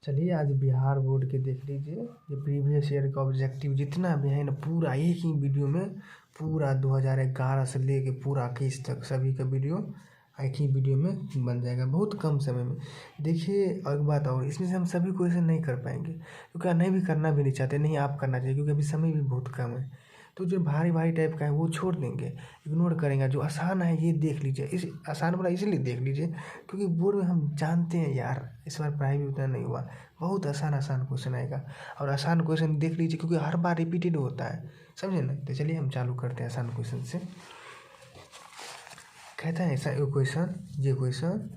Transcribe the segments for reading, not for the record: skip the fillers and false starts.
चलिए आज बिहार बोर्ड के देख लीजिए, ये प्रीवियस ईयर का ऑब्जेक्टिव जितना भी है ना पूरा एक ही वीडियो में पूरा 2011 से लेके पूरा 21 तक सभी का वीडियो एक ही वीडियो में बन जाएगा बहुत कम समय में। देखिए और एक बात और, इसमें से हम सभी क्वेश्चन नहीं कर पाएंगे क्योंकि नहीं भी करना भी नहीं चाहते, नहीं आप करना चाहिए क्योंकि अभी समय भी बहुत कम है। तो जो भारी भारी टाइप का है वो छोड़ देंगे, इग्नोर करेंगे। जो आसान है ये देख लीजिए, इस आसान वाला इसलिए देख लीजिए क्योंकि बोर्ड में हम जानते हैं यार इस बार पढ़ाई भी उतना नहीं हुआ, बहुत आसान आसान क्वेश्चन आएगा। और आसान क्वेश्चन देख लीजिए क्योंकि हर बार रिपीटेड होता है, समझे ना। तो चलिए हम चालू करते हैं आसान क्वेश्चन से। कहता है ऐसा ये question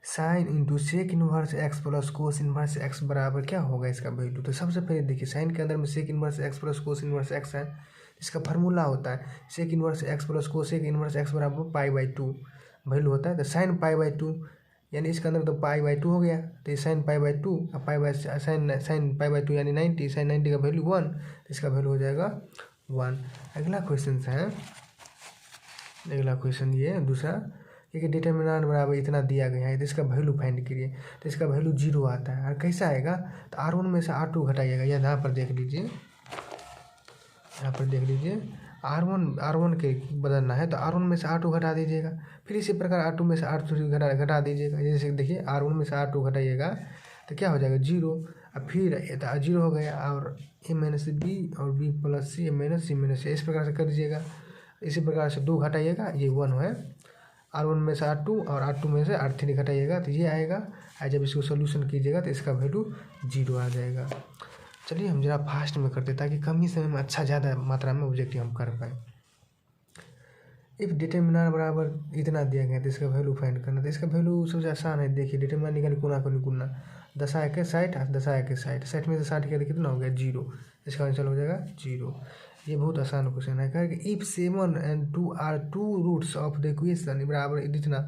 sine into sec inverse x plus cos inverse x बराबर क्या होगा इसका वैल्यू। तो सबसे पहले देखिए साइन के अंदर में sec inverse x plus cos inverse x है, इसका फार्मूला होता है sec inverse x plus cosec inverse x बराबर पाई/2 वैल्यू होता है। तो साइन पाई/2 यानी इसके अंदर तो पाई/2 हो गया, तो ये साइन पाई/2 साइन पाई/2 यानी 90, साइन 90 का वैल्यू 1, तो इसका वैल्यू हो जाएगा 1। अगला क्वेश्चन है, अगला क्वेश्चन ये दूसरा, क्योंकि डिटरमिनेंट बराबर इतना दिया गया है तो इसका वैल्यू फाइंड करिए। तो इसका वैल्यू 0 आता है। और कैसा आएगा, तो R1 में से R2 घटाइएगा। यहाँ पर देख लीजिए, यहाँ पर देख लीजिए R1 के बदलना है तो R1 में से R2 घटा दीजिएगा। फिर इसी प्रकार R2 में से R2 घटा दीजिएगा। जैसे देखिए R1 में से R2 घटाइएगा तो क्या हो जाएगा 0। अब फिर 0 हो गया और a माइनस बी और b प्लस सी माइनस सी इस प्रकार से कर दीजिएगा। इसी प्रकार से 2 घटाइएगा, ये 1 है। R1 में से R2 और R2 में से R3 घटाइएगा तो ये आएगा। और जब इसको सोल्यूशन कीजिएगा तो इसका वैल्यू 0 आ जाएगा। चलिए हम जरा फास्ट में करते ताकि कम ही समय में अच्छा ज़्यादा मात्रा में ऑब्जेक्टिव हम कर पाएँ। इफ डिटरमिनेंट बराबर इतना दिया गया तो इसका वैल्यू फाइंड करना। तो इसका वैल्यू सबसे आसान है, देखिए डिटरमिनेंट निकालिए गुना को गुना 10 के 60 10 के 60 में से 60 के कितना हो गया 0, इसका आंसर हो जाएगा 0। ये बहुत आसान क्वेश्चन है। कहा कि if 7 and 2 are 2 roots of the equation बराबर इतना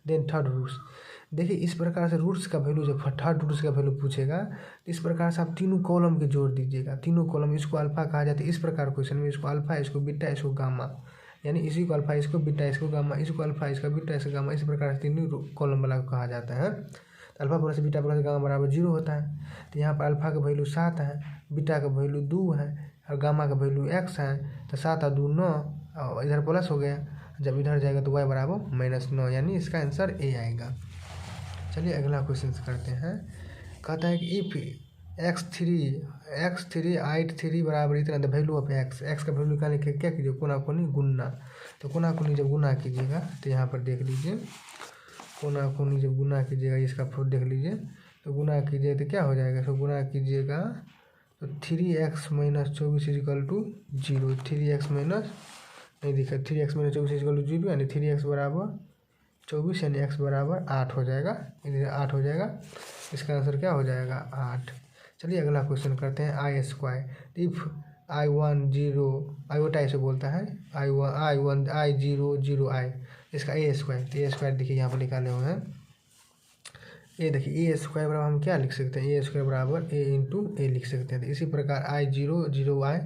देन थर्ड रूट्स। देखिए इस प्रकार से रूट्स का वैल्यू जब थर्ड रूट्स का वैल्यू पूछेगा तो इस प्रकार से आप तीनों कॉलम के जोड़ दीजिएगा। तीनों कॉलम, इसको अल्फा कहा जाता है इस प्रकार क्वेश्चन में, इसको अल्फा, इसको बीटा, इसको गामा, यानी इसी को अल्फा, इसको बीटा, इसको गामा, इसको अल्फा, इसका बीटा, इसका गामा, इस प्रकार से तीनों कॉलम वाला को कहा जाता है। तो alpha plus beta plus gamma बराबर 0 होता है। तो यहाँ पर अल्फा का वैल्यू 7 है, बीटा का वैल्यू 2 है और गामा का वैल्यू x है। तो 7 और 2 9 और इधर प्लस हो गया, जब इधर जाएगा तो y बराबर -9, यानी इसका आंसर A आएगा। चलिए अगला क्वेश्चन करते हैं। कहता है कि इफ x3 8 बराबर इतना द वैल्यू ऑफ x का वैल्यू निकालने के क्या कीजिए, कोना कोनी गुना। तो कोना कोनी जब गुना कीजिएगा तो यहाँ पर देख लीजिए, कोना कोनी जब गुना कीजिएगा इसका फोट देख लीजिए, तो गुना कीजिए तो क्या हो जाएगा, तो गुना कीजिएगा तो 3x minus 24 equal to 0। 3x minus नहीं दिखा, 3x माइनस 24 इक्वल टू 0 यानी 3x बराबर 24 यानी x बराबर 8 हो जाएगा, 8 हो जाएगा। इसका आंसर क्या हो जाएगा 8। चलिए अगला क्वेश्चन करते हैं। I² इफ I1 0 आयोटा इसे बोलता है, I1 I0 0 I, इसका A²। तो A² देखिए यहाँ पर निकाले हुए हैं। ये देखिए A² बराबर हम क्या लिख सकते हैं, A² बराबर A इंटू A लिख सकते हैं। तो इसी प्रकार I0 0 I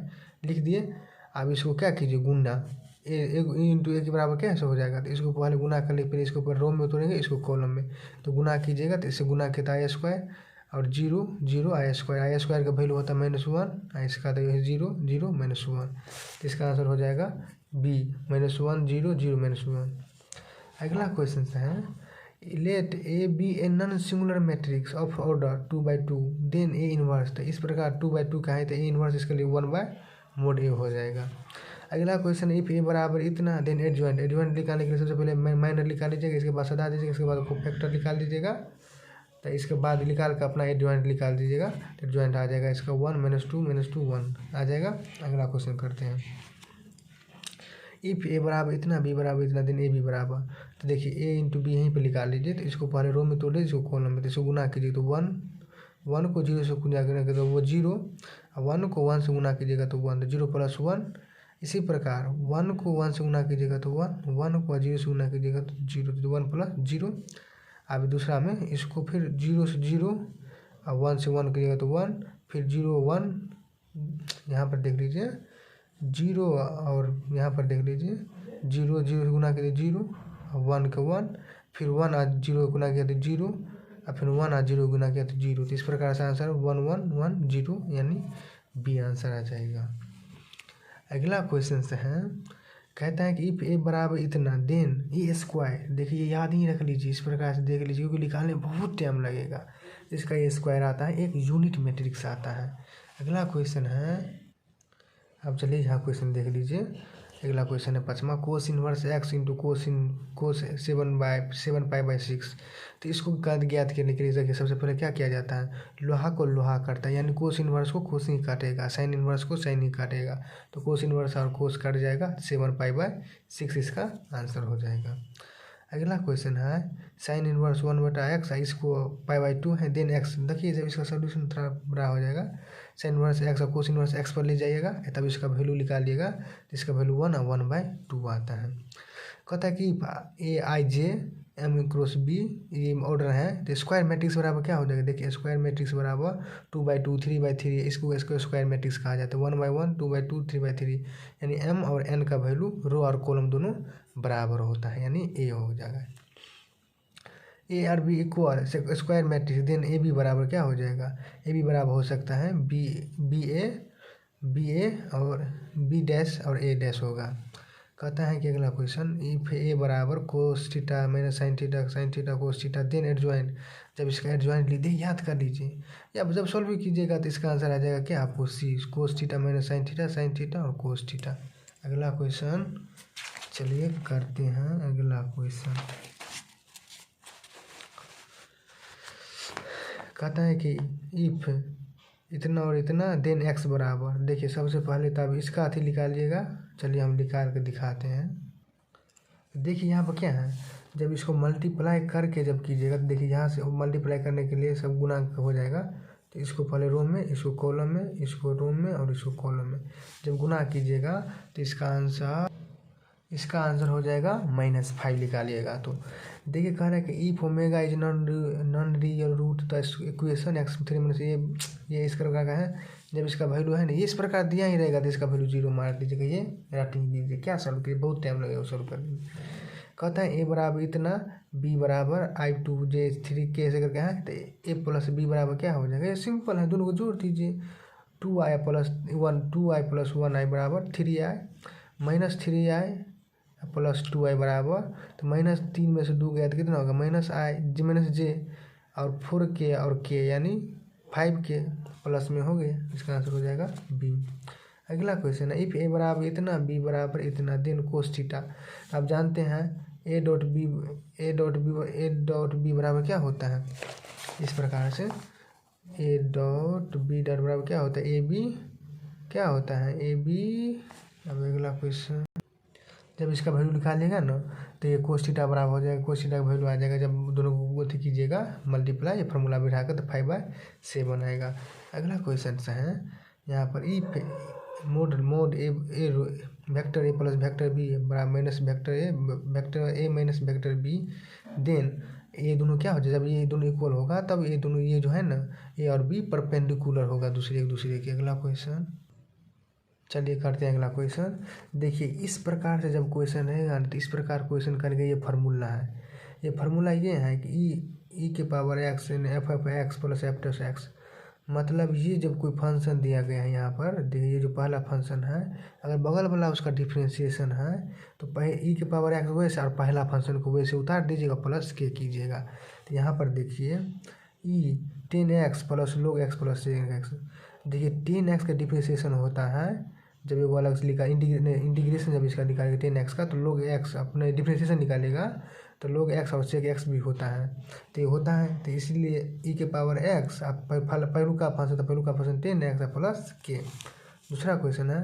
लिख दिए। अब इसको क्या कीजिए गुना, ए इंटू ए के बराबर कैसे हो जाएगा, तो इसको पहले गुना कर ले, फिर इसको ऊपर रो में उतरेंगे, इसको कॉलम में। तो गुना कीजिएगा तो इससे गुना किया I² और 0 0 I² का वैल्यू होता है -1, इसका तो 0 0 -1। तो इसका आंसर हो जाएगा B -1 0 0 -1। अगला क्वेश्चन है, let A be a non singular matrix of order 2/2 then A inverse. तो इस प्रकार 2/2 का है तो A इनवर्स इसके लिए 1/mod A हो जाएगा। अगला क्वेश्चन, इफ A बराबर इतना देन एडजॉइंट निकालने के लिए सबसे पहले माइनर निकाल लीजिएगा, इसके बाद सदा दीजिएगा, इसके बाद फैक्टर निकाल दीजिएगा। तो इसके बाद निकाल कर अपना एडजॉइंट निकाल दीजिएगा, तो एडजॉइंट आ जाएगा इसका 1 -2 1 आ जाएगा। अगला क्वेश्चन करते हैं। इफ A बराबर इतना B बराबर इतना देन A B बराबर। तो देखिए A इंटू बी यहीं पर निकाल लीजिए। तो इसको पहले रो में तोड़िए, इसको कॉलम में, तो इसको गुना कीजिए तो 1 को 0 से गुना करेंगे तो वो 0, 1 को 1 से गुना कीजिएगा तो 1, तो 0 + 1। इसी प्रकार 1 को 1 से गुना कीजिएगा तो 1 को 0 से गुना कीजिएगा तो 0, तो 1 + 0। अब दूसरा में इसको फिर 0 से 0 और 1 से 1 कीजिएगा तो 1, फिर 0 1, यहाँ पर देख लीजिए 0 और यहाँ पर देख लीजिए 0 0 से गुना कीजिए 0 और 1 के 1, फिर 1 और 0 गुना किया तो 0 और फिर 1 और 0 गुना किया तो 0। तो इस प्रकार से आंसर 1 1 1 0 यानी बी आंसर आ जाएगा। अगला क्वेश्चन से है, कहता है कि इफ ए बराबर इतना देन ए स्क्वायर, देखिए याद ही रख लीजिए, इस प्रकार से देख लीजिए क्योंकि निकालने में बहुत टाइम लगेगा। इसका ए स्क्वायर आता है, एक यूनिट मैट्रिक्स आता है। अगला क्वेश्चन है, अब चलिए यहाँ क्वेश्चन देख लीजिए। अगला क्वेश्चन है 5वां, cos inverse X into cos 7/6। तो इसको ज्ञात करने के लिए देखिए सबसे पहले क्या किया जाता है, लोहा को लोहा काटता है, यानी कोस इनवर्स को कोस ही काटेगा, साइन इनवर्स को साइन ही काटेगा। तो कोस इनवर्स और कोस कट जाएगा, 7/6 इसका आंसर हो जाएगा। अगला क्वेश्चन है, साइन इनवर्स 1/x, इसको π/2 है, देन एक्स। देखिए जब इसका सोल्यूशन थोड़ा बड़ा हो जाएगा, साइन इनवर्स एक्स और कोस इनवर्स एक्स पर ले जाइएगा, तब इसका वैल्यू निकालिएगा, इसका वैल्यू 1 और 1/2 आता है। कहता है कि AIJ M क्रॉस B ये ऑर्डर है, तो स्क्वायर मैट्रिक्स बराबर क्या हो जाएगा, देखिए स्क्वायर मैट्रिक्स बराबर 2/2 3/3, इसको स्क्वायर मैट्रिक्स कहा जाता है। 1/1 2/2 3/3, यानी M और N का वैल्यू रो और कॉलम दोनों बराबर होता है, यानी A हो जाएगा। A और B equal square matrix, then AB बराबर क्या हो जाएगा, AB बराबर हो सकता है BA और B डैश और A डैश होगा। कहता है कि अगला क्वेश्चन, इफ ए बराबर cos theta minus sine theta cos theta, then adjoint. जब इसका एडजॉइंट लीजिए याद कर लीजिए, या जब सॉल्व भी कीजिएगा तो इसका आंसर आ जाएगा क्या आपको, C cos theta minus sine theta और कोस थीटा। अगला क्वेश्चन चलिए करते हैं। अगला क्वेश्चन कहता है कि इफ इतना और इतना देन एक्स बराबर, देखिए सबसे पहले तब इसका अथी निकालिएगा। चलिए हम निकाल के दिखाते हैं। देखिए यहाँ पर क्या है, जब इसको मल्टीप्लाई करके जब कीजिएगा तो देखिए यहाँ से मल्टीप्लाई करने के लिए सब गुना हो जाएगा। तो इसको पहले रो में, इसको कॉलम में, इसको रो में और इसको कॉलम में जब गुना कीजिएगा तो इसका आंसर हो जाएगा -5 निकालिएगा। तो देखिए कह रहा है कि if omega is non real root, तो इक्वेशन x3 ये इस प्रकार का है। जब इसका वैल्यू है ना ये इस प्रकार दिया ही रहेगा तो इसका वैल्यू 0 मार दीजिएगा, ये राइटिंग कीजिए। क्या सॉल्व कीजिए, बहुत टाइम लगेगा सॉल्व करने में। कहता है a बराबर इतना, b बराबर I2J3 कैसे करके है, तो a प्लस b बराबर क्या हो जाएगा, ये सिंपल है, दोनों को जोड़ दीजिए। 2i + 1i बराबर 3i, -3i + 2i बराबर, तो -3 में से 2 गया तो कितना होगा, -j और 4k और k यानी 5k प्लस में हो गया, इसका आंसर हो जाएगा बी। अगला क्वेश्चन है, इफ ए बराबर इतना बी बराबर इतना देन कोस थीटा। आप जानते हैं ए डॉट बी बराबर क्या होता है, इस प्रकार से ए डॉट बी डॉट बराबर क्या होता है, ए बी क्या होता है, ए बी। अब अगला क्वेश्चन, जब इसका वैल्यू निकालिएगा ना तो ये कोस थीटा बराबर हो जाएगा, कोस थीटा का वैल्यू आ जाएगा। जब दोनों को अथी कीजिएगा मल्टीप्लाई, ये फार्मूला बिठाकर तो 5/7 आएगा। अगला क्वेश्चन से है यहाँ पर, if mod A vector A plus vector B बराबर minus vector A minus vector B, then ये दोनों क्या हो जाए, जब ये दोनों इक्वल होगा तब ये दोनों ये जो है ना ए और बी परपेंडिकुलर होगा एक दूसरे के। अगला क्वेश्चन चलिए करते हैं। अगला क्वेश्चन देखिए, इस प्रकार से जब क्वेश्चन रहेगा तो इस प्रकार क्वेश्चन करके ये फार्मूला है। ये फार्मूला ये है कि ई के पावर एक्स f(x) + f(x), मतलब ये जब कोई फंक्शन दिया गया है यहाँ पर, देखिए ये जो पहला फंक्शन है, अगर बगल वाला उसका डिफ्रेंशिएशन है तो ई के पावर एक्स वैसे और पहला फंक्शन को वैसे उतार दीजिएगा, प्लस के कीजिएगा। तो यहाँ पर देखिए ई 10x + log x + sec x, देखिए 10x का डिफ्रेंशिएशन होता है जब ये वाला लिखा इंटीग्रेशन, जब इसका निकालेगा 10x का तो log x अपने डिफ्रेंशिएशन निकालेगा तो log x और sec x भी होता है। तो ये होता है, तो इसलिए ई के पावर x आप पहलू का फंक्शन 10x प्लस के। दूसरा क्वेश्चन है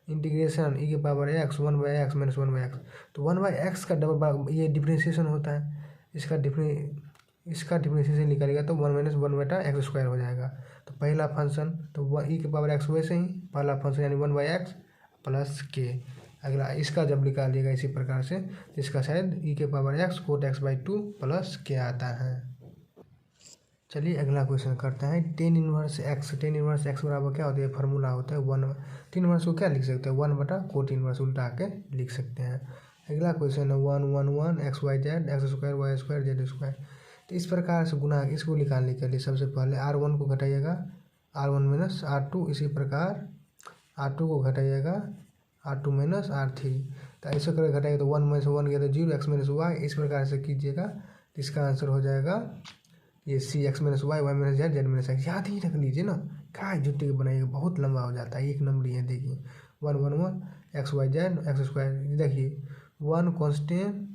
इंटीग्रेशन ई के पावर x 1/x - 1/x, तो 1/x का डबल ये डिफ्रेंशिएशन होता है, इसका डिफ्रेंशिएशन निकालेगा तो 1 - 1/x² हो जाएगा। तो पहला फंक्शन तो ई के पावर x वैसे ही पहला फंक्शन यानी 1/x प्लस के। अगला इसका जब निकालिएगा इसी प्रकार से, इसका शायद ई के power x cot x/2 plus के आता है। चलिए अगला क्वेश्चन करते हैं, tan इनवर्स x बराबर क्या होता है, फार्मूला होता है 1। tan इनवर्स को क्या लिख सकते हैं, 1/cot इनवर्स उल्टा के लिख सकते हैं। अगला क्वेश्चन है 1 1 1 x y z x² y² z²। तो इस प्रकार से गुना इसको निकालने के लिए सबसे पहले R1 को घटाइएगा R1 माइनस R2, इसी प्रकार R2 को घटाइएगा R2 माइनस R3। तो ऐसे करके घटाइएगा तो 1 माइनस 1 गया तो 0, x माइनस वाई, इस प्रकार से कीजिएगा तो इसका आंसर हो जाएगा ये C, X minus Y, Y minus Z, Z minus X. याद ही रख लीजिए ना, क्या जुट्टी के बनाइएगा, बहुत लंबा हो जाता है। एक नंबर ही है, देखिए 1 1 1 x y z x square, देखिए 1 कॉन्स्टेंट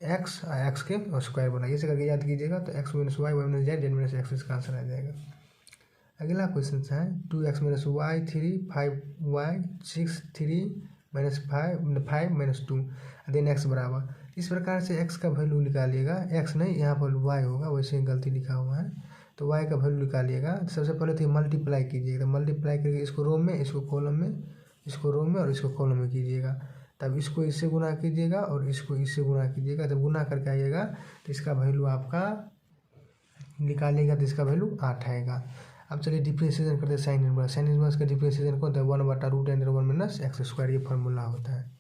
एक्स एक्स के स्क्वायर बनाइए, ऐसे करके याद कीजिएगा तो x minus Y, Y minus Z, Z minus x, इसका आंसर आ जाएगा। अगला क्वेश्चन है 2x minus y 3 5y 6 3 minus 5 minus 2 then x बराबर। इस प्रकार से x का वैल्यू निकालिएगा, x नहीं यहाँ पर y होगा, वैसे ही गलती लिखा हुआ है, तो y का वैल्यू निकालिएगा। सबसे पहले तो मल्टीप्लाई कीजिएगा, मल्टीप्लाई करके इसको रो में, इसको कॉलम में, इसको रो में और इसको कॉलम में कीजिएगा। तब इसको इससे गुना कीजिएगा और इसको इससे गुना कीजिएगा, जब गुना करके आइएगा तो इसका वैल्यू आपका निकालिएगा तो इसका वैल्यू 8 आएगा। अब चलिए डिफ्रेंशिएशन करते हैं साइन इनवर्स। साइन इनवर्स का डिफ्रेंशिएशन कौन होता है, 1/√(1 माइनस एक्स स्क्वायर), ये फार्मूला होता है।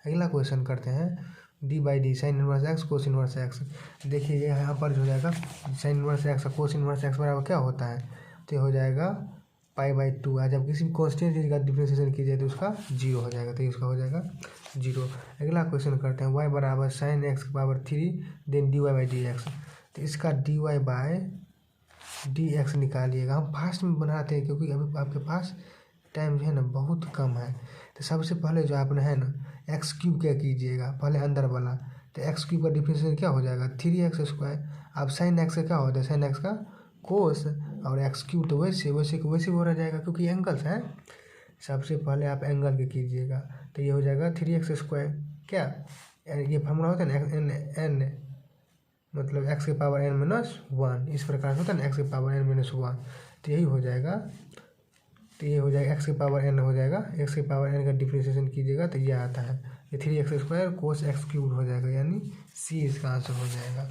अगला क्वेश्चन करते हैं d/d साइन इनवर्स एक्स कोस इनवर्स एक्स। देखिए यहाँ पर जो हो जाएगा साइन इनवर्स एक्स और कोस इनवर्स एक्स बराबर क्या होता है, तो ये हो जाएगा π/2। जब किसी भी कॉन्स्टेंट चीज़ का डिफ्रेंशिएशन कीजिए तो उसका 0 हो जाएगा, तो इसका हो जाएगा 0। अगला क्वेश्चन करते हैं y बराबर साइन एक्स की पावर 3 देन dy/dx। तो इसका dy/dx निकालिएगा। हम फास्ट में बनाते हैं क्योंकि अभी आपके पास टाइम जो है ना बहुत कम है। तो सबसे पहले जो आपने है ना एक्स क्यूब क्या कीजिएगा, पहले अंदर वाला, तो एक्स क्यूब का डिफरेंशिएशन क्या हो जाएगा 3x स्क्वायर। अब साइन एक्स का क्या होता है, साइन एक्स का कोस, और एक्स क्यूब तो वैसे वैसे को वैसे हो जाएगा क्योंकि एंगल्स हैं। सबसे पहले आप एंगल के कीजिएगा तो ये हो जाएगा 3x स्क्वायर, क्या ये फार्मूला होता है ना n मतलब x के पावर n माइनस 1, इस प्रकार से होता है ना x के पावर n माइनस 1। तो यही हो जाएगा, तो ये हो जाएगा x के पावर n हो जाएगा, x के पावर n का डिफ्रेंशिएशन कीजिएगा तो ये आता है ये 3x square cos x cube हो जाएगा, यानी सी इसका आंसर हो जाएगा।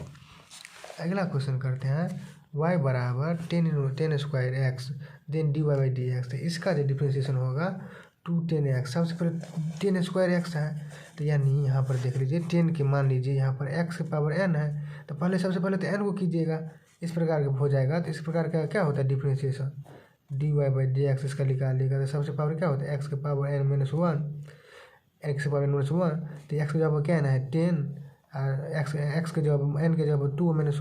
अगला क्वेश्चन करते हैं y बराबर 10 स्क्वायर एक्स देन dy/dx। तो इसका जो डिफ्रेंशिएशन होगा 210x। सबसे पहले 10 स्क्वायर एक्स है, तो यानी यहाँ पर देख लीजिए 10 के मान लीजिए यहाँ पर x के पावर n है, तो पहले सबसे पहले तो n को कीजिएगा, इस प्रकार का हो जाएगा। तो इस प्रकार का क्या होता है डिफ्रेंशिएशन dy/dx, इसका निकालिएगा तो सबसे पावर क्या होता है x के पावर n माइनस 1, x के पावर n माइनस 1। तो x का जवाब क्या है 10 और x के जवाब n के जवाब 2 माइनस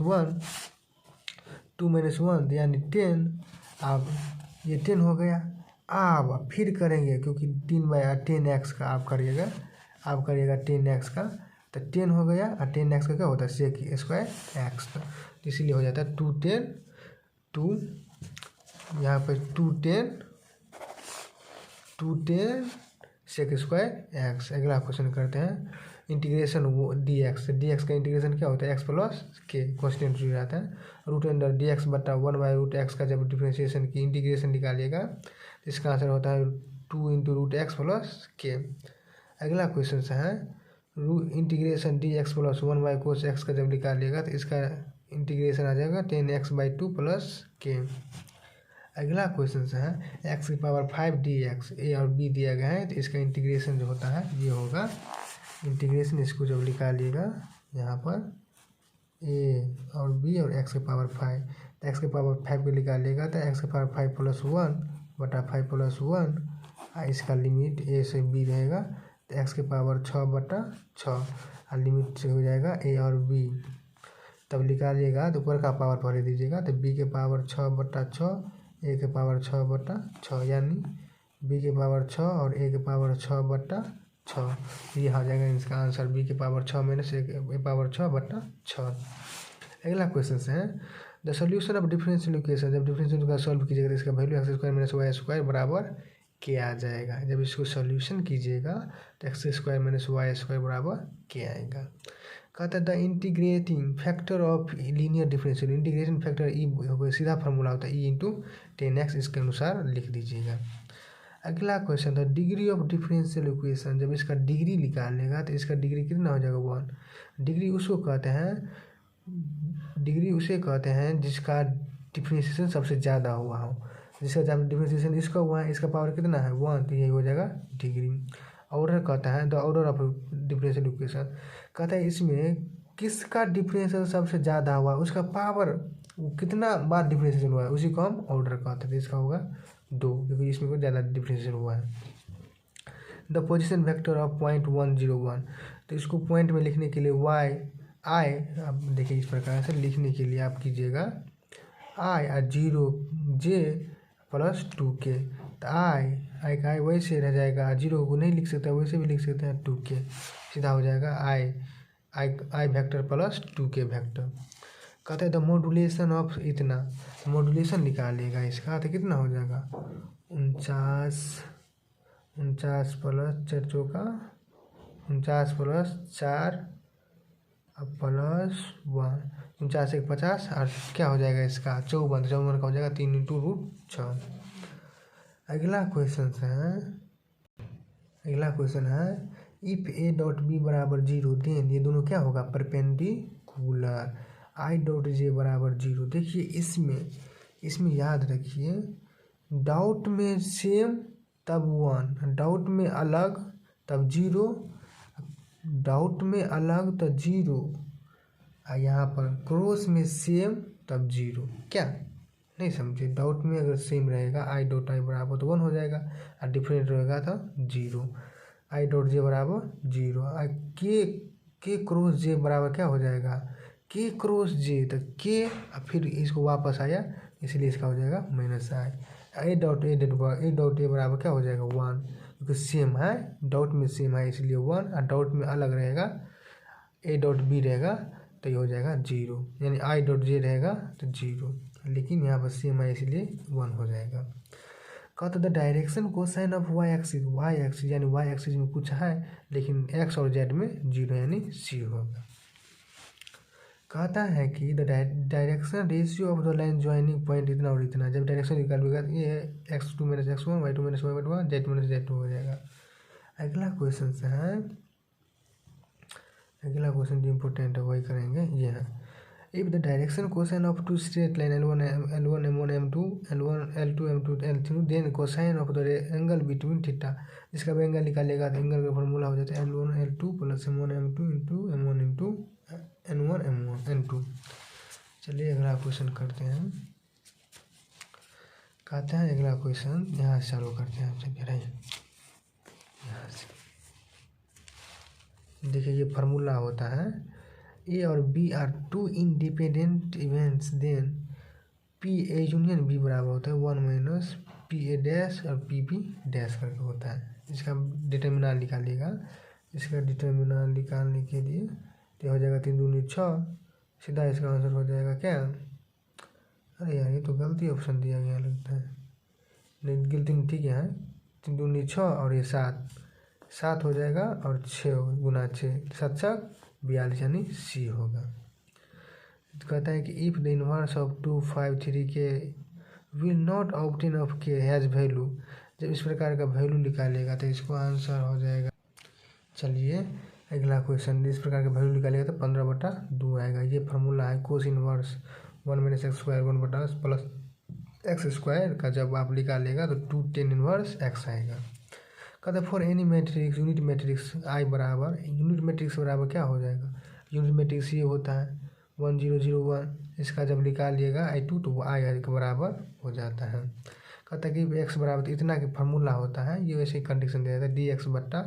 1 यानी 10। अब ये 10 हो गया। अब फिर करेंगे क्योंकि 3/10x का आप करिएगा 10x का, तो 10 हो गया और 10x का क्या होता है सेक स्क्वायर एक्स, तो इसीलिए हो जाता है 210 यहाँ पर 210 सेक स्क्वायर एक्स। अगला क्वेश्चन करते हैं इंटीग्रेशन dx का इंटीग्रेशन क्या होता है x प्लस के कॉन्स्टेंट जो रहता है √(dx) बटा 1/√x का जब डिफ्रेंशिएशन की इंटीग्रेशन निकालिएगा तो इसका आंसर होता है 2 × √x प्लस के। अगला क्वेश्चन है integration dx plus 1/cos x का जब निकालिएगा तो इसका इंटीग्रेशन आ जाएगा 10x/2 प्लस के। अगला क्वेश्चन है x की पावर 5 dx, a और b दिया गया है, तो इसका इंटीग्रेशन जो होता है ये होगा इंटीग्रेशन, इसको जब निकालिएगा यहाँ पर a और b और x के पावर 5, तो x के पावर 5 को निकालिएगा तो x के पावर 5 प्लस 1 बटा 5 प्लस 1, इसका लिमिट a से b रहेगा तो x के पावर 6/6 और लिमिट से हो जाएगा a और b। तब निकालिएगा तो ऊपर का पावर पहले दीजिएगा तो b के पावर 6/6 a के पावर 6/6, यानी b के पावर 6 और a के पावर 6/6, ये आ जाएगा इसका आंसर b के पावर 6 माइनस a के पावर 6/6। अगला क्वेश्चन है the solution of differential equation. जब डिफरेंशियल का सॉल्व कीजिएगा तो इसका value x square minus Y square बराबर के आ जाएगा। जब इसको सॉल्यूशन कीजिएगा तो x square minus Y square बराबर के आएगा। कहता है the integrating factor of linear differential, integration factor E सीधा फार्मूला होता है ई इंटू 10x, इसके अनुसार लिख दीजिएगा। अगला क्वेश्चन था डिग्री ऑफ डिफरेंशियल इक्वेशन। जब इसका डिग्री निकालेगा तो इसका डिग्री कितना हो जाएगा 1। डिग्री उसको कहते हैं, डिग्री उसे कहते हैं जिसका डिफरेंशिएशन सबसे ज़्यादा हुआ हो, जिसका ज़्यादा डिफरेंशिएशन इसका हुआ है, इसका पावर कितना है 1, तो यही हो जाएगा डिग्री। ऑर्डर कहता है the order of differential equation, कहता है इसमें किसका डिफरेंशियल सबसे ज़्यादा हुआ है, उसका पावर कितना बार डिफरेंशियल हुआ है, उसी को हम ऑर्डर कहते हैं। इसका होगा 2, क्योंकि इसमें कुछ ज़्यादा डिफरेंशियल हुआ है। The position vector of point 101, तो इसको पॉइंट में लिखने के लिए वाई आई, अब देखिए इस प्रकार से लिखने के लिए आप कीजिएगा आई और 0 j प्लस 2k, तो आई का आई वैसे रह जाएगा, 0 को नहीं लिख सकते, वैसे भी लिख सकते हैं 2k, सीधा हो जाएगा आई वेक्टर प्लस 2k वेक्टर। कहते हैं द मॉड्यूलेशन ऑफ इतना, मॉड्यूलेशन निकालिएगा इसका, तो कितना हो जाएगा 49 प्लस 4 चौका 49 प्लस 4 प्लस 1, 49 1 50, और क्या हो जाएगा इसका 54, 54 का हो जाएगा 3 × √6। अगला क्वेश्चन है इफ a डॉट b बराबर 0 देन, ये दोनों क्या होगा परपेंडिकुलर, i डॉट j बराबर 0। देखिए इसमें याद रखिए, डाउट में सेम तब 1, डाउट में अलग तब 0, डाउट में अलग तब 0, और यहाँ पर क्रॉस में सेम तब 0। क्या नहीं समझे, डाउट में अगर सेम रहेगा आई डॉट आई बराबर तो 1 हो जाएगा, और डिफरेंट रहेगा तो 0, आई डॉट जे बराबर 0, और के क्रॉस जे बराबर क्या हो जाएगा के क्रॉस जे, तो के फिर इसको वापस आया, इसलिए इसका हो जाएगा -i, ए डॉट ए बराबर क्या हो जाएगा 1, क्योंकि सेम है, डाउट में सेम है इसलिए 1, और डाउट में अलग रहेगा ए डॉट बी रहेगा तो ये हो जाएगा 0, यानी आई डॉट जे रहेगा तो 0, लेकिन यहाँ पर सेम है इसलिए 1 हो जाएगा। कहते the direction cosine of y axis यानी वाई एक्सिस में कुछ है, लेकिन एक्स और जेड में 0 यानी c होगा। कहता है कि the direction ratio of the line joining point इतना और इतना, जब डायरेक्शन निकालिएगा ये है x2 - x1 y2 - y1 z2 - z2 हो जाएगा। अगला क्वेश्चन जो इम्पोर्टेंट है वही करेंगे, ये है if the direction cosine of two straight line L1 M1 M2 L2 M2 L3 then cosine of the angle between theta, इसका भी एंगल निकालेगा तो एंगल का फॉर्मूला हो जाता है L1 L2 plus M1 M2 into M1 into N1 M1 N2। चलिए अगला क्वेश्चन करते हैं। कहते हैं अगला क्वेश्चन यहाँ से चालू करते हैं, आपसे गहराई यहाँ से देखिए, ये फार्मूला होता है ए और B are 2 independent events then P A union B बराबर होता है 1 - पी ए डैश और पी बी डैश करके होता है। इसका डिटर्मिनल निकालिएगा, इसका डिटर्मिनल निकालने के लिए तो हो जाएगा 3 दूनी 6, सीधा इसका आंसर हो जाएगा क्या, अरे यार ये तो गलती ऑप्शन दिया गया लगता है, नहीं गलती नहीं, ठीक है 3 दूनी 6 और ये 7 हो जाएगा, और 6 गुना 6 7 7 42 यानी सी होगा। तो कहता है कि इफ़ द इनवर्स ऑफ 2 5 3 के विल नॉट ऑब्टेन ऑफ के हैज़ वैल्यू, जब इस प्रकार का वैल्यू निकालेगा तो इसको आंसर हो जाएगा। चलिए अगला क्वेश्चन, इस प्रकार का वैल्यू निकालेगा तो 15/2 आएगा। ये फार्मूला है cos inverse 1 - x² 1 plus x² का जब आप निकालेगा तो 2 tan इनवर्स x आएगा। कहते for any matrix unit matrix I बराबर, यूनिट मैट्रिक्स बराबर क्या हो जाएगा, यूनिट मैट्रिक्स ये होता है 1 0 0 1, इसका जब निकालिएगा I2 तो वो आई के बराबर हो जाता है। कहता है कि एक्स बराबर तो इतना की फार्मूला होता है, ये वैसे ही कंडीशन दे देता है dx बट्टा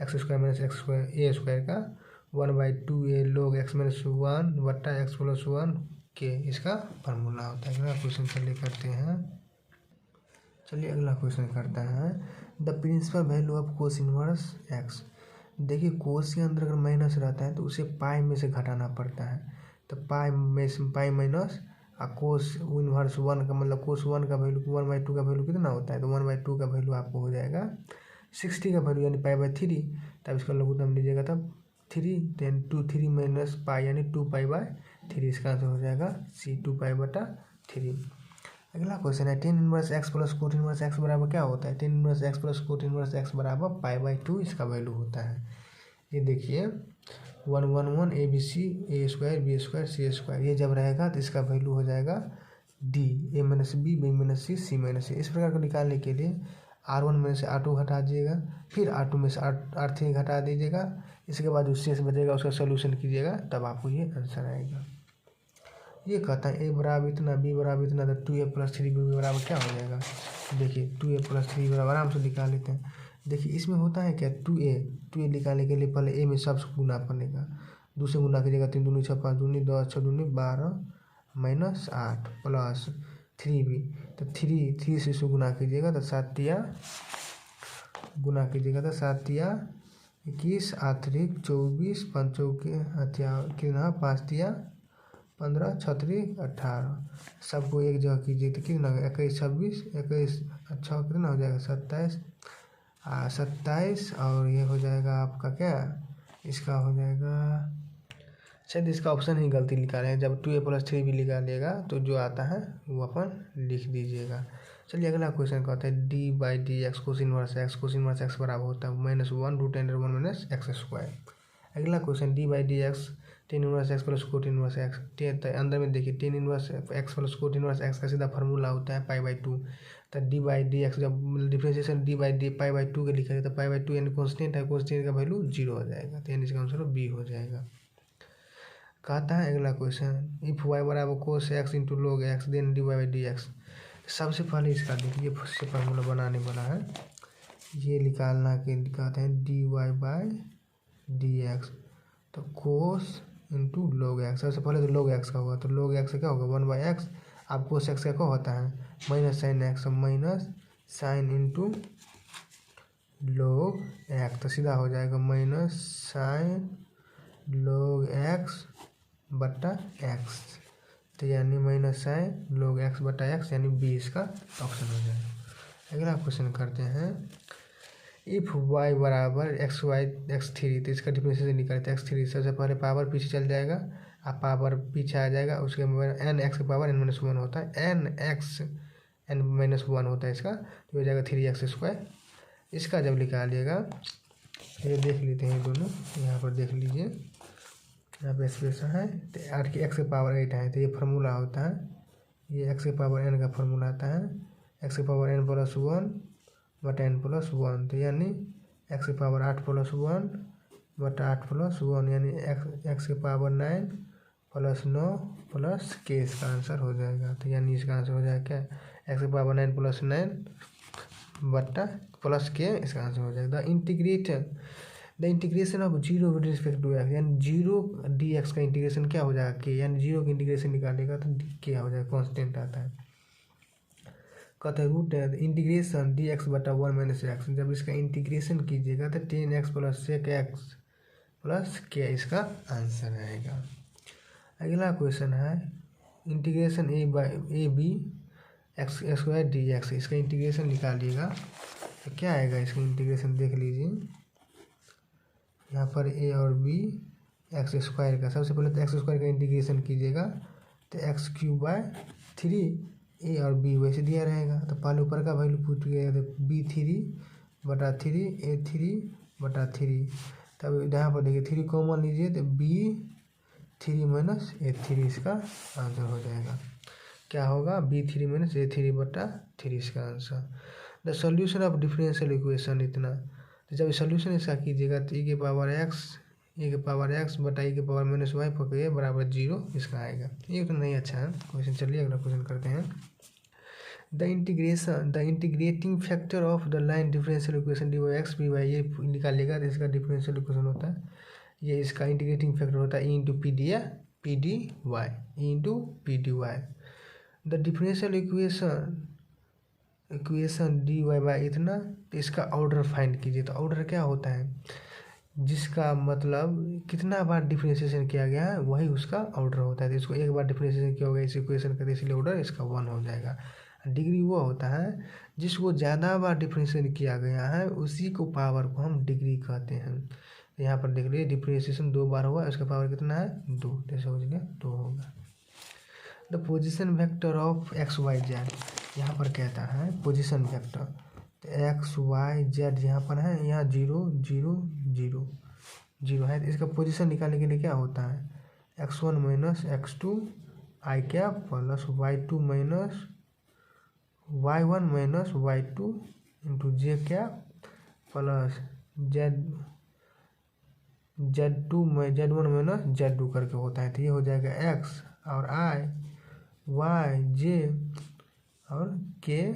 x² - x² का 1/2 a log x - 1 बट्टा x + 1 के, इसका फार्मूला होता है। अगला क्वेश्चन चलिए करते हैं। चलिए अगला क्वेश्चन करता है the principal value of cos inverse x. देखिए कोस के अंदर अगर माइनस रहता है तो उसे पाई में से घटाना पड़ता है, तो पाई माइनस कोस इनवर्स 1 का मतलब कोस 1 का वैल्यू 1/2 का वैल्यू कितना होता है, तो 1/2 का वैल्यू आपको हो जाएगा 60 का वैल्यू यानी π/3, तब इसका लघुत्तम लीजिएगा तब 3 देन 2 3 माइनस पाई यानी 2π/3, इसका आंसर हो जाएगा C 2π/3। अगला क्वेश्चन है tan inverse x plus cot inverse x बराबर क्या होता है, tan inverse x plus cot inverse x बराबर π/2 इसका वैल्यू होता है। ये देखिए 1 1 1 ABC A² B² C², ये जब रहेगा तो इसका वैल्यू हो जाएगा D A - B B - C C - A। इस प्रकार को निकालने के लिए R1 में से R2 घटा दीजिएगा, फिर R2 में से R3 घटा दीजिएगा, इसके बाद जो शेष बचेगा उसका सोल्यूशन कीजिएगा, तब आपको ये आंसर आएगा। ये कहता है a बराबर इतना, b बराबर इतना, तो 2a + 3b बराबर क्या हो जाएगा। देखिए 2a + 3 बराबर आराम से निकाल लेते हैं। देखिए इसमें होता है क्या, 2a निकालने के लिए पहले a में सबसे गुना पड़ेगा, 2 से गुना कीजिएगा, 3 दूनी 6 5 दूनी 10 6 दूनी 12 -8 प्लस 3b, तो 3 से इसको गुना कीजिएगा तो 7 तिया गुना कीजिएगा तो 7 तिया 21 8 3 24 5 चौके कितना 5 तिया 15 36 18, सबको एक जगह कीजिए तो कितना 21 26 21 अच्छा कितना हो जाएगा 27 27, और ये हो जाएगा आपका क्या, इसका हो जाएगा, शायद इसका ऑप्शन ही गलती लिखा रहे हैं। जब 2a + 3b निकालिएगा तो जो आता है वो अपन लिख दीजिएगा। चलिए अगला क्वेश्चन कहता है d/dx कोस इनवर्स x बराबर होता है -1√10⁻⁻⁻² अगला question d/dx tan inverse x + cot inverse x, अंदर में देखिए tan inverse x + cot inverse x का सीधा फार्मूला होता है π/2, तो d/dx जब डिफ्रेंशिएशन d/π/2 के लिखा जाए तो π/2 यानी कॉन्स्टेंट है, कॉन्स्टेंट का वैल्यू 0 हो जाएगा, तो यानी इसका आंसर बी हो जाएगा। कहता है अगला क्वेश्चन इफ y बराबर cos x × log x then dy/dx। सबसे पहले इसका देखिए फार्मूला बनाने वाला है, ये निकालना के कहते हैं dy/dx, तो cos × log x, सबसे पहले तो log x का होगा, तो log x क्या होगा 1/x, अब cos x का क्या होता है -sin x -sin × log x, तो सीधा हो जाएगा -sin log x बटा x, तो यानी -sin log x बटा x, यानी बी इसका ऑप्शन हो जाएगा। अगला क्वेश्चन करते हैं इफ y बराबर x3, तो इसका डिफरेंशिएशन निकालते हैं x3, सबसे पहले पावर पीछे चल जाएगा, अब पावर पीछे आ जाएगा, उसके बाद n(x) की पावर n-1 होता है, n(x) n-1 होता है इसका, तो हो जाएगा 3x²। इसका जब निकालिएगा ये देख लेते हैं दोनों, यहाँ पर देख लीजिए, यहाँ पे स्पेस है तो 8 की x की पावर 8 है, तो ये फार्मूला होता है, ये x की पावर n का फार्मूला आता है x की पावर n + 1 बटा n + 1, तो यानी x की पावर 8 + 1 बटा 8 + 1, यानी x की पावर 9 + 9 + k, इसका आंसर हो जाएगा। तो यानी इसका आंसर हो जाएगा क्या, x की पावर 9 + 9 बटा + k, इसका आंसर हो जाएगा। The integration of 0 with respect to x, यानी 0 dx का इंटीग्रेशन क्या हो जाएगा k, यानी 0 की इंटीग्रेशन निकालेगा तो k हो जाएगा, कांस्टेंट आता है। कहते हैं रूट इंटीग्रेशन dx बटा 1 - x, जब इसका इंटीग्रेशन कीजिएगा तो 10x + sec x + k, इसका आंसर आएगा। अगला क्वेश्चन है इंटीग्रेशन ab x² dx, इसका इंटीग्रेशन निकालिएगा तो क्या आएगा, इसका इंटीग्रेशन देख लीजिए, यहाँ पर a और b x² का, सबसे पहले तो x² का इंटीग्रेशन कीजिएगा तो x³/3 a और b वैसे दिया रहेगा, तो पहले ऊपर का वैल्यू पुट किया तो b3/3 a3/3, तब यहाँ पर देखिए 3 कॉमन लीजिए तो b3 - a3, इसका आंसर हो जाएगा, क्या होगा b3 - a3/3, इसका answer. The solution of differential equation इतना, तो जब सोल्यूशन इसका कीजिएगा तो e की पावर x बटा e की पावर -y पकड़िए बराबर 0, इसका आएगा। ये तो नहीं अच्छा है क्वेश्चन। चलिए अगला क्वेश्चन करते हैं the integrating factor of the line differential equation dy/x by ये निकालिएगा तो इसका डिफरेंशियल इक्वेशन होता है, ये इसका इंटीग्रेटिंग फैक्टर होता है e × p dy। The differential equation dy/ इतना, तो इसका ऑर्डर फाइंड कीजिए, तो ऑर्डर क्या होता है, जिसका मतलब कितना बार डिफरेंशिएशन किया गया है वही उसका ऑर्डर होता है, तो इसको एक बार डिफरेंशिएशन किया होगा इस इक्वेशन का, इसलिए ऑर्डर इसका 1 हो जाएगा। डिग्री वो होता है जिसको ज़्यादा बार डिफरेंशिएशन किया गया है उसी को पावर को हम डिग्री कहते हैं। यहाँ पर देख लीजिए डिफरेंशिएशन 2 बार हुआ, इसका पावर कितना है 2, तो समझ लिया 2 होगा। The position vector of x y z, यहाँ पर कहता है पोजीशन वेक्टर, तो x y z यहाँ पर है, यहाँ 0 0 0 0 है, तो इसका पोजीशन निकालने के लिए क्या होता है x1 - x2 i cap plus y2 - y1 - y2 into J क्या प्लस Z2 में Z1 माइनस Z2 करके होता है, तो ये हो जाएगा एक्स और आई वाई जे और के,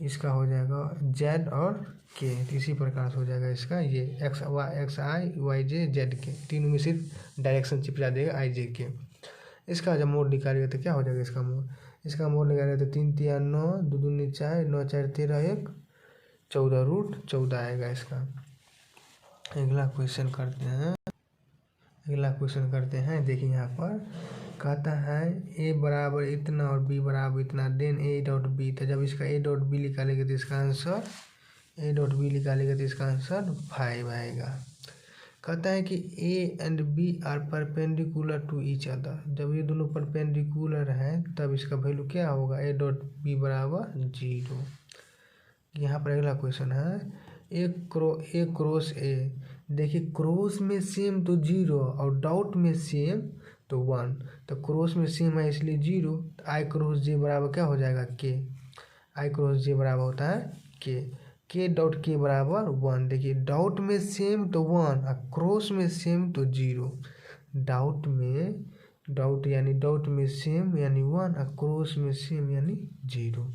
इसका हो जाएगा Z और के। तो इसी प्रकार से हो जाएगा इसका ये एक्स आई वाई जे जेड के, तीनों में सिर्फ डायरेक्शन चिपका देगा आई जे के। इसका जब मोड निकालिएगा तो क्या हो जाएगा इसका मोड निकालिएगा तो 3 3 9 2 2 4 9 4 13 1 14√14 आएगा इसका। अगला क्वेश्चन करते हैं देखिए यहाँ पर कहता है a बराबर इतना और b बराबर इतना, देन a डॉट b। तो जब इसका a डॉट b निकालेंगे तो इसका आंसर 5 आएगा। कहता है कि a and b are perpendicular to each other. जब ये दोनों परपेंडिकुलर हैं तब इसका वैल्यू क्या होगा, a डॉट b बराबर 0। यहाँ पर अगला क्वेश्चन है ए क्रॉस ए। देखिए क्रॉस में सेम तो 0 और डॉट में सेम तो 1, तो क्रॉस में सेम है इसलिए 0। आई क्रॉस जे बराबर क्या हो जाएगा के, आई क्रॉस जे बराबर होता है के डॉट के बराबर 1। देखिए डॉट में सेम तो 1 और क्रॉस में सेम तो 0। डॉट में सेम यानी 1 और क्रॉस में सेम यानी 0।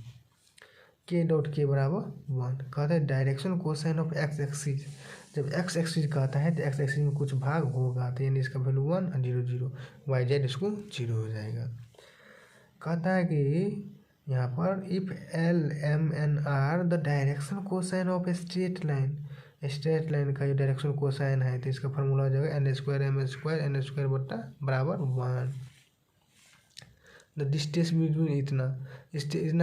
के डॉट के बराबर 1। कहता है direction cosine of x axis. जब एक्स एक्सिस कहता है तो एक्स एक्सिस में कुछ भाग होगा, तो यानी इसका वैल्यू 1 और 0 0, वाई जेड इसको 0 हो जाएगा। कहता है कि यहाँ पर if L M N are the direction cosine of a straight line का ये डायरेक्शन कोसाइन है, तो इसका फॉर्मूला हो जाएगा n square m square n square बट्टा बराबर 1। द डिस्टेंस बिटवीन इतना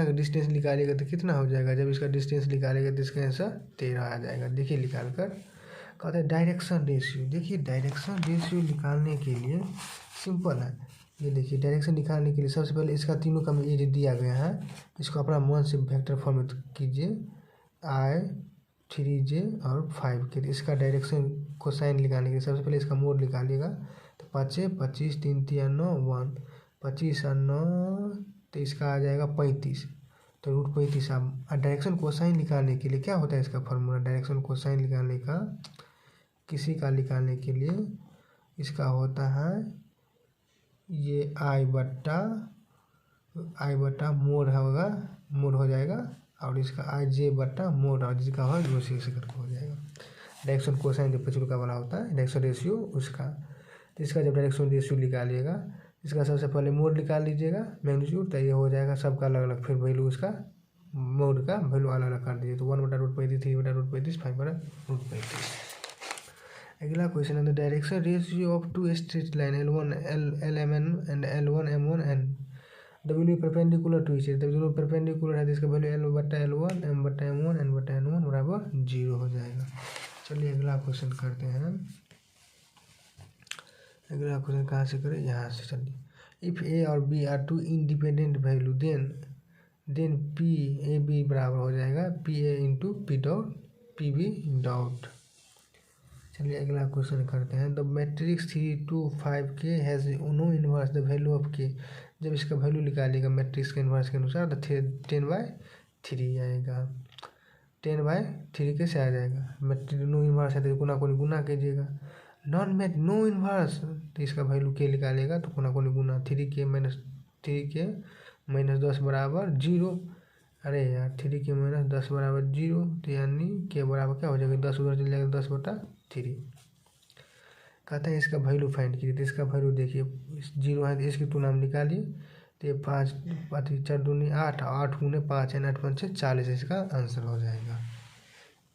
का डिस्टेंस निकालेगा तो कितना हो जाएगा, जब इसका डिस्टेंस निकालेगा तो इसका आंसर 13 आ जाएगा। देखिए निकाल कर कहते हैं डायरेक्शन रेशियो। देखिए डायरेक्शन रेशियो निकालने के लिए सिंपल है। ये देखिए डायरेक्शन निकालने के लिए सबसे पहले इसका तीनों का ये जो दिया गया है इसको अपना मन से वेक्टर फॉर्मेट कीजिए, I 3j और 5 के। इसका डायरेक्शन को साइन निकालने के लिए सबसे पहले इसका मोड निकालिएगा, तो 5 25 3 3 9 1 25 और 9 तो इसका आ जाएगा 35, तो √35। अब डायरेक्शन कोसाइन निकालने के लिए क्या होता है इसका फार्मूला, डायरेक्शन कोसाइन निकालने का किसी का निकालने के लिए इसका होता है ये आई बट्टा मोड हो जाएगा और इसका आई जे बट्टा मोड और जिसका हो दूसरे से करके हो जाएगा। डायरेक्शन कोसाइन जो पिछड़ का वाला होता है डायरेक्शन रेशियो उसका, तो इसका जब डायरेक्शन रेशियो निकालिएगा इसका सबसे पहले मोड निकाल लीजिएगा मैग्नीट्यूड, तो ये हो जाएगा सबका अलग अलग, फिर वैल्यू उसका मोड का वैल्यू अलग अलग कर दीजिए, तो 1 बटा √35 3 बटा √35 5 बटा √35। अगला क्वेश्चन है the direction ratio of two straight line LMN and L1M1 and the value perpendicular to each other. जब दोनों परपेंडिकुलर है तो इसका वैल्यू L बटा L1 M बटा M1 N बटा N1 बराबर 0 हो जाएगा। चलिए अगला क्वेश्चन करते हैं। अगला क्वेश्चन कहाँ से करें, यहाँ से। चलिए इफ़ ए और B are two independent value then P A B बराबर हो जाएगा P A into P dot P B dot. चलिए अगला क्वेश्चन करते हैं the matrix 3 2 5 K has no inverse the value of K. जब इसका वैल्यू निकालिएगा मैट्रिक्स के इन्वर्स के अनुसार तो 10/3 आएगा। 10/3 कैसे आ जाएगा, मैट्रिक्स नो इन्वर्स है तो गुना कीजिएगा। नो इन्वर्स तो इसका वैल्यू के निकालेगा तो गुना 3 के माइनस 10 बराबर 0। अरे यार 3 के माइनस 10 बराबर 0, तो यानी के बराबर क्या हो जाएगा 10 उधर चल जाएगा 10/3। कहता है इसका वैल्यू फाइंड कीजिए, तो इसका वैल्यू देखिए 0 है तो इसकी तुलना में निकालिए, तो ये 5 4 दूनी 8 8 गुने 5 है 8 5 40 इसका आंसर हो जाएगा।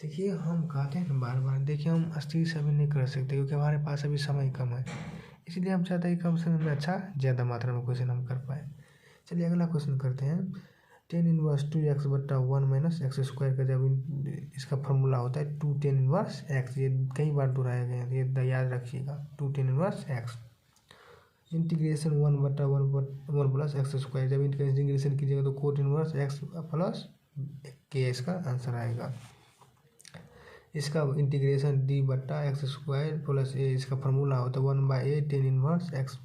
देखिए हम कहते हैं बार बार, देखिए हम अस्थिर से अभी नहीं कर सकते क्योंकि हमारे पास अभी समय कम है, इसलिए हम चाहते हैं कि कम समय में अच्छा ज़्यादा मात्रा में क्वेश्चन हम कर पाए। चलिए अगला क्वेश्चन करते हैं 10 इनवर्स 2x बट्टा 1 माइनस एक्स स्क्वायर का जब इसका फॉर्मूला होता है 2 10 इनवर्स एक्स। ये कई बार दोहराया गया है, ये याद रखिएगा 2 10 इनवर्स एक्स। इंटीग्रेशन 1 बट्टा 1 प्लस एक्स स्क्वायर, जब इनका इंटीग्रेशन कीजिएगा तो कोट इनवर्स एक्स प्लस के इसका आंसर आएगा। इसका इंटीग्रेशन डी बट्टा एक्स स्क्वायर प्लस ए, इसका फार्मूला होता है 1/a 10 इनवर्स एक्स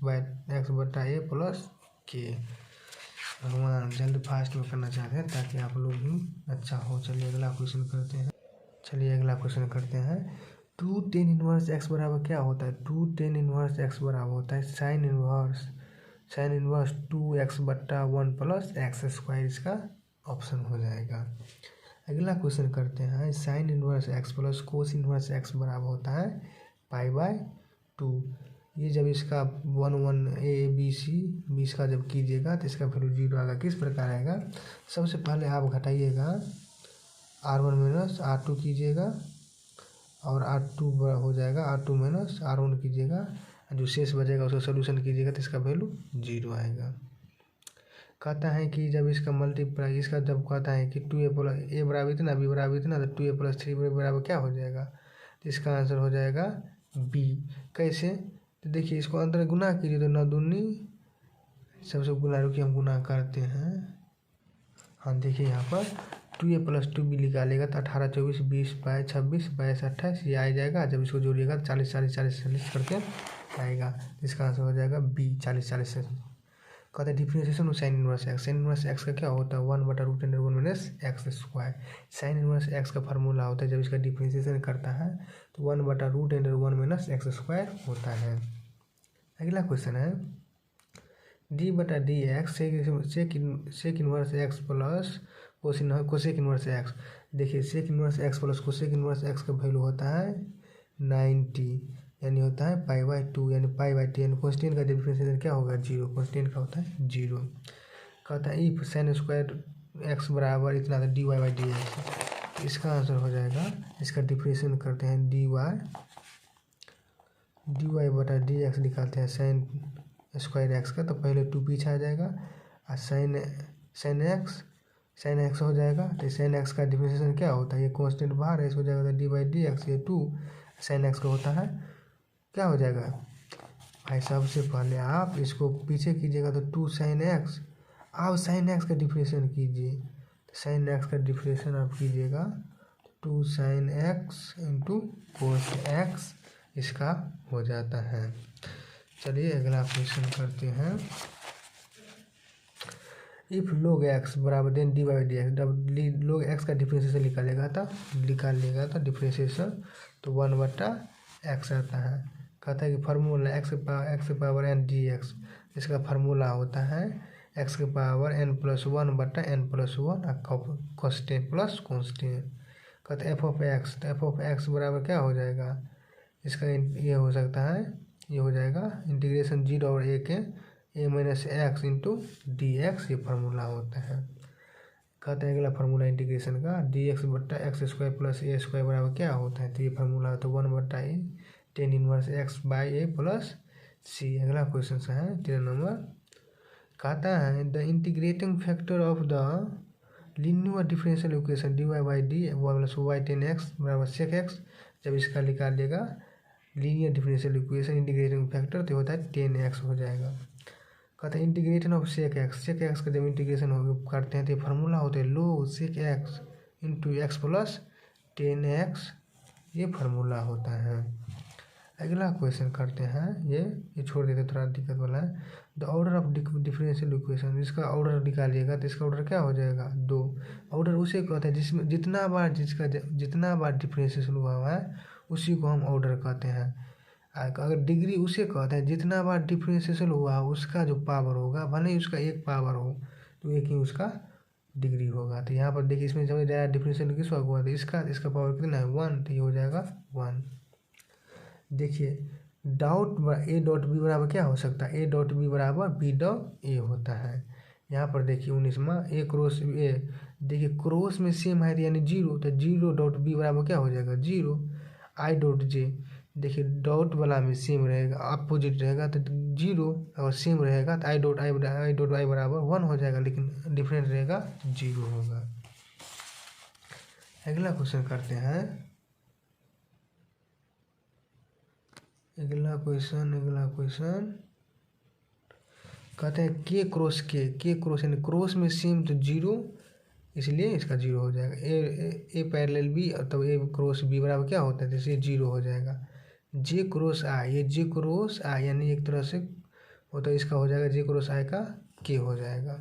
बट्टा ए प्लस के। भगवान जल्द फास्ट में करना चाहते हैं ताकि आप लोग भी अच्छा हो। चलिए अगला क्वेश्चन करते हैं। 2 tan इनवर्स एक्स बराबर क्या होता है? 2 tan इनवर्स एक्स बराबर होता है साइन इनवर्स 2x बट्टा 1 प्लस एक्स स्क्वायर, इसका ऑप्शन हो जाएगा। अगला क्वेश्चन करते हैं। Sine inverse x plus cos inverse x बराबर होता है π/2। ये जब इसका 1 a b c 20 का जब कीजिएगा तो इसका वैल्यू 0 आएगा। किस प्रकार आएगा? सबसे पहले आप घटाइएगा r1 माइनस r2 कीजिएगा और r2 हो जाएगा r2 माइनस r1 कीजिएगा, जो शेष बचेगा उसका सोल्यूशन कीजिएगा तो इसका वैल्यू 0 आएगा। कहता है कि जब इसका मल्टीप्लाई इसका जब कहता है कि 2a प्लस a बराबर इतना b बराबर इतना तो 2a प्लस 3 बराबर क्या हो जाएगा? तो इसका आंसर हो जाएगा b। कैसे? तो देखिए इसको अंदर गुना कीजिए तो 9 दूनी सबसे गुना रुकिए हम गुना करते हैं। हाँ देखिए यहाँ पर 2a प्लस 2b निकालेगा तो 18 24 20 22 26 22 28 ये आ जाएगा। जब इसको जोड़िएगा तो 40 40 40 40 करके आएगा। इसका आंसर हो जाएगा b 40 40 से। कहते हैं differentiation of sine inverse x. Sine inverse X का क्या होता है? 1/√1 minus x square. Sine inverse X का फार्मूला होता है जब इसका डिफरेंशिएशन करता है तो 1/√1 माइनस एक्स स्क्वायर होता है। अगला क्वेश्चन है d/dx sec inverse x plus cosec inverse x. देखिए sec inverse x plus cosec inverse X का वैल्यू होता है 90, यानी होता है π/2 यानी π/2 यानी कॉन्स्टेंट का डिफरेंशिएशन क्या होगा? 0। कॉन्स्टेंट का होता है 0। कहता है इफ साइन स्क्वायर एक्स बराबर इतना था dy/dx। इसका आंसर हो जाएगा, इसका डिफरेंशिएशन करते हैं dy/dx निकालते हैं साइन स्क्वायर एक्स का, तो पहले 2 पीछे आ जाएगा और साइन एक्स हो जाएगा। तो साइन एक्स का डिफरेंशिएशन क्या होता है? ये कॉन्स्टेंट बाहर है, इसको हो जाएगा dy/dx। ये 2 साइन एक्स का होता है क्या हो जाएगा भाई? सबसे पहले आप इसको पीछे कीजिएगा तो 2 साइन एक्स। अब साइन एक्स का डिफरेंशिएशन कीजिए तो साइन एक्स का डिफरेंशिएशन आप कीजिएगा 2 sine x into cos x, इसका हो जाता है। चलिए अगला क्वेश्चन करते हैं। इफ log x बराबर देन dy/dx। जब log x का डिफरेंशिएशन निकाल लेगा तो डिफरेंशिएशन तो 1/x आता है। कहता है कि फार्मूला x के पावर n dx। इसका फार्मूला होता है x के power n+1/n+1 constant plus constant. कहते हैं f(x), तो f(x) बराबर क्या हो जाएगा? इसका ये हो सकता है, ये हो जाएगा इंटीग्रेशन 0 और a के a-x इंटू dx, ये फार्मूला होता है। कहते हैं अगला फार्मूला इंटीग्रेशन का dx/x² प्लस a स्क्वायर बराबर क्या होता है? तो ये फार्मूला होता है 1/a tan inverse x by a plus c। अगला क्वेश्चन है 13 नंबर। कहता है the integrating factor of the linear differential equation dy/d plus y tan x बराबर sec x। जब इसका निकाल लेगा linear differential equation integrating factor तो होता है 10x हो जाएगा। कहते हैं इंटीग्रेशन ऑफ सेक एक्स का जब इंटीग्रेशन करते हैं तो ये फार्मूला होता है log sec X into X plus 10x, ये फार्मूला होता है। अगला क्वेश्चन करते हैं, ये छोड़ देते थोड़ा दिक्कत वाला है। The order of differential equation. इसका ऑर्डर निकालिएगा तो इसका ऑर्डर क्या हो जाएगा? 2। ऑर्डर उसे कहते हैं जिसमें जितना बार डिफरेंशिएशन हुआ है उसी को हम ऑर्डर कहते हैं। अगर डिग्री उसे कहते हैं जितना बार डिफरेंशिएशन हुआ है उसका जो पावर होगा, भले ही उसका एक पावर हो तो एक ही उसका डिग्री होगा। तो यहाँ पर देखिए इसमें सबसे ज़्यादा डिफरेंशिएशन किसका हुआ था? इसका पावर कितना है? 1, तो ये हो जाएगा 1। देखिए a.b बराबर क्या हो सकता है? a.b बराबर b.a होता है। यहाँ पर देखिए 19वां a क्रॉस a, देखिए क्रॉस में सेम है यानी 0, तो 0.b बराबर क्या हो जाएगा? 0। i.j, देखिए डॉट वाला में सेम रहेगा, अपोजिट रहेगा तो 0, और सेम रहेगा तो i.i बराबर 1 हो जाएगा, लेकिन डिफरेंट रहेगा 0 होगा। अगला क्वेश्चन करते हैं। अगला क्वेश्चन कहते हैं के क्रॉस यानी क्रॉस में सेम तो 0, इसलिए इसका 0 हो जाएगा। ए पैरेलल बी, तब ए क्रॉस बी बराबर क्या होता है? जैसे 0 हो जाएगा। जे क्रॉस आई, ये जे क्रॉस आई यानी एक तरह से होता है, इसका हो जाएगा जे क्रॉस आई का के हो जाएगा।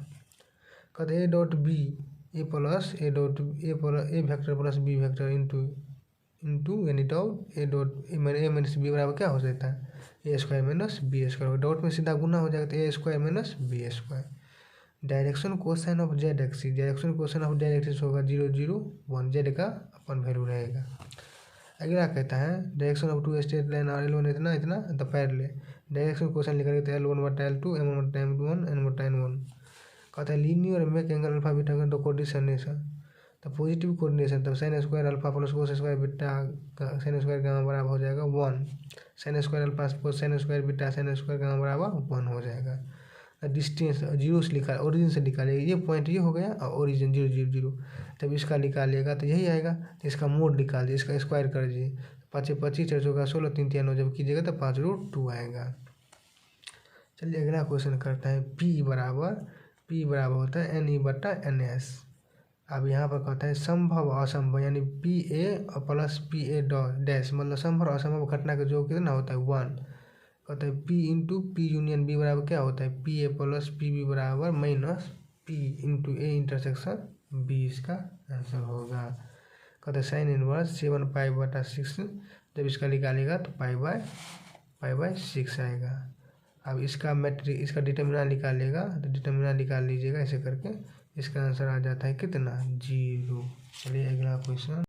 कहते A dot B A plus A dot A vector plus B vector into यानी डॉट ए माइनस बी बराबर क्या हो जाता है A square minus B square. Dot में सीधा गुना हो जाएगा तो A square minus B square. Direction cosine of Z axis, direction cosine of Z axis होगा 0 0 1, जेड का अपन वैल्यू रहेगा। अगला कहता है direction of two straight line और L1 इतना इतना तो पैरेलल, डायरेक्शन क्वेश्चन लिखा तो L1 बटा L2 M1 बटा M1 N बटा N1। कहता है linear make angle alpha beta का तो कोऑर्डिनेशन, तो पॉजिटिव कोऑर्डिनेशन तब sine square alpha plus cos square beta sine square gamma बराबर हो जाएगा 1, sine square alpha plus sine square beta sine square gamma बराबर 1 हो जाएगा। डिस्टेंस 0 से लिखा ओरिजिन से निकालिएगा, ये पॉइंट ये हो गया और ओरिजिन 0 0 0, तब इसका निकालिएगा तो यही आएगा। तो इसका मोड निकाल दीजिए, इसका स्क्वायर कर दीजिए, 5 25 4 चौका 16 3 3 9 जब कीजिएगा तो 5√2 आएगा। चलिए अगला क्वेश्चन करता है P बराबर होता है NE बटा NS। अब यहाँ पर कहता है संभव असंभव यानी PA और प्लस PA डैश मतलब संभव और असंभव घटना का जो कितना होता है 1। कहता है P into P union B बराबर क्या होता है PA प्लस PB बराबर minus P into A intersection B, इसका आंसर होगा। कहते हैं साइन इनवर्स 7 पाई बटा 6, जब इसका निकालेगा तो पाई बाय 6 आएगा। अब इसका इसका डिटर्मिनेंट निकालेगा तो डिटर्मिनेंट निकाल लीजिएगा ऐसे करके, इसका आंसर आ जाता है कितना 0। चलिए अगला क्वेश्चन।